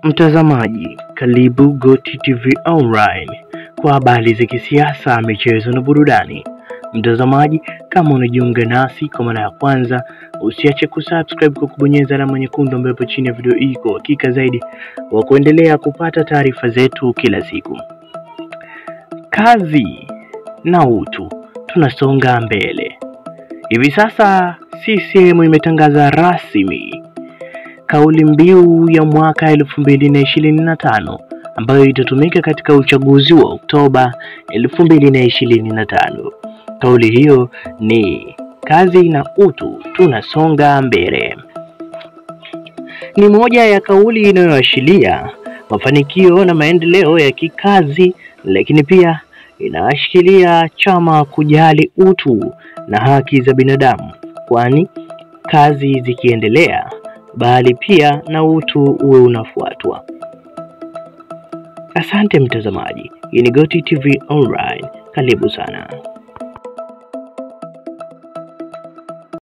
Mtazamaji, karibu Goti TV Online kwa habari za kisiasa, michezo na burudani. Mtazamaji, kama unajiunga nasi kwa mara ya kwanza, usiache kusubscribe kwa kubonyeza alama nyekundu ambayo ipo chini ya video hii kwa hakika zaidi wa kuendelea kupata taarifa zetu kila siku. Kazi na utu, tunasonga mbele. Hivi sasa CCM imetangaza rasmi kauli mbiu ya mwaka 2025 ambayo itatumika katika uchaguzi wa Oktoba 2025. Kauli hiyo ni kazi na utu, tunasonga mbele. Ni moja ya kauli inayoashiria mafanikio na maendeleo ya kikazi, lakini pia inaashiria chama kujali utu na haki za binadamu, kwani kazi zikiendelea bali pia na utu uwe unafuatwa. Asante mtazamaji, hii ni Goti TV Online, karibu sana.